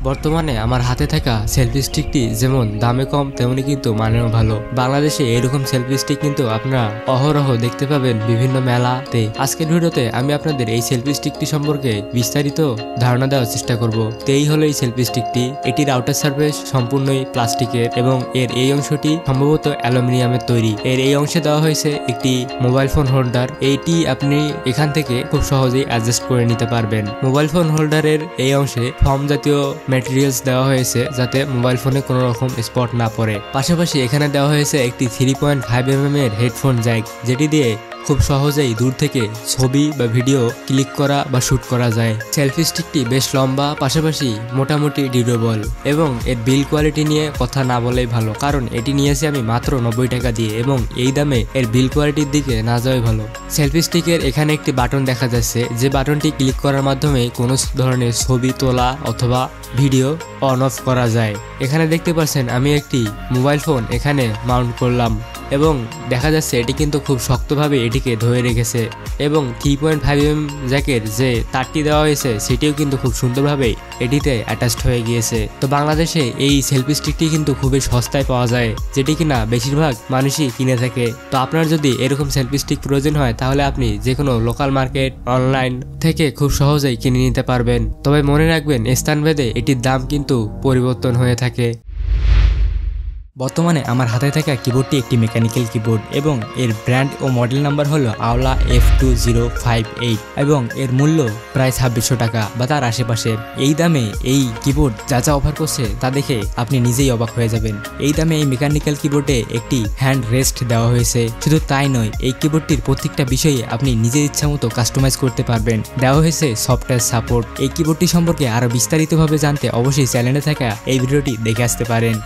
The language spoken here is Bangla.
বর্তমানে আমার হাতে থাকা সেলফি স্টিকটি যেমন দামে কম তেমনি কিন্তু মানেও ভালো। বাংলাদেশে এরকম সেলফি স্টিক কিন্তু আপনারা অহরহ দেখতে পাবেন বিভিন্ন মেলাতে। আজকের ভিডিওতে আমি আপনাদের এই সেলফি স্টিকটি সম্পর্কে বিস্তারিত ধারণা দেওয়ার চেষ্টা করব। এই হলো এই সেলফি স্টিকটি। এটির আউটার সারফেস সম্পূর্ণই প্লাস্টিকের এবং এর এই অংশটি সম্ভবত অ্যালুমিনিয়ামের তৈরি। এর এই অংশে দেওয়া হয়েছে একটি মোবাইল ফোন হোল্ডার। এইটি আপনি এখান থেকে খুব সহজেই অ্যাডজাস্ট করে নিতে পারবেন। মোবাইল ফোন হোল্ডারের এই অংশে ফোম জাতীয় ম্যাটেরিয়ালস দেওয়া হয়েছে যাতে মোবাইল ফোনে কোনো রকম স্পট না পড়ে। পাশাপাশি এখানে দেওয়া হয়েছে একটি 3.5mm এর হেডফোন জ্যাক, যেটি দিয়ে খুব সহজেই দূর থেকে ছবি বা ভিডিও ক্লিক করা বা শুট করা যায়। সেলফি স্টিকটি বেশ লম্বা, পাশাপাশি মোটামুটি ডিউরেবল এবং এর বিল কোয়ালিটি নিয়ে কথা না বলেই ভালো, কারণ এটি নিয়েছি আমি মাত্র 90 টাকা দিয়ে এবং এই দামে এর বিল কোয়ালিটির দিকে না যাওয়াই ভালো। সেলফি স্টিকের এখানে একটি বাটন দেখা যাচ্ছে, যে বাটনটি ক্লিক করার মাধ্যমে কোনো ধরনের ছবি তোলা অথবা ভিডিও অন অফ করা যায়। এখানে দেখতে পাচ্ছেন আমি একটি মোবাইল ফোন এখানে মাউন্ট করলাম এবং দেখা যাচ্ছে এটি কিন্তু খুব শক্তভাবে এটিকে ধরে রেখেছে এবং 3.5mm জ্যাকের যে তারটি দেওয়া হয়েছে সেটিও কিন্তু খুব সুন্দরভাবে এটিতে অ্যাটাচড হয়ে গিয়েছে। তো বাংলাদেশে এই সেলফি স্টিকটি কিন্তু খুবই সস্তায় পাওয়া যায়, যেটি কিনা বেশিরভাগ মানুষই কিনে থাকে। তো আপনার যদি এরকম সেলফি স্টিক প্রয়োজন হয় তাহলে আপনি যে কোনো লোকাল মার্কেট, অনলাইন থেকে খুব সহজেই কিনে নিতে পারবেন। তবে মনে রাখবেন স্থানভেদে এটির দাম কিন্তু পরিবর্তন হয়ে থাকে। বর্তমানে আমার হাতে থাকা কিবোর্ডটি একটি মেকানিক্যাল কিবোর্ড এবং এর ব্র্যান্ড ও মডেল নাম্বার হলো আওলা F2058 এবং এর মূল্য প্রায় 2600 টাকা বা তার আশেপাশে। এই দামে এই কিবোর্ড যা যা অফার করছে তা দেখে আপনি নিজেই অবাক হয়ে যাবেন। এই দামে এই মেকানিক্যাল কিবোর্ডে একটি হ্যান্ড রেস্ট দেওয়া হয়েছে। শুধু তাই নয়, এই কিবোর্ডটির প্রত্যেকটা বিষয়ে আপনি নিজের ইচ্ছা মতো কাস্টমাইজ করতে পারবেন। দেওয়া হয়েছে সফটওয়্যার সাপোর্ট। এই কিবোর্ডটি সম্পর্কে আরো বিস্তারিতভাবে জানতে অবশ্যই চ্যানেলে থাকা এই ভিডিওটি দেখে আসতে পারেন।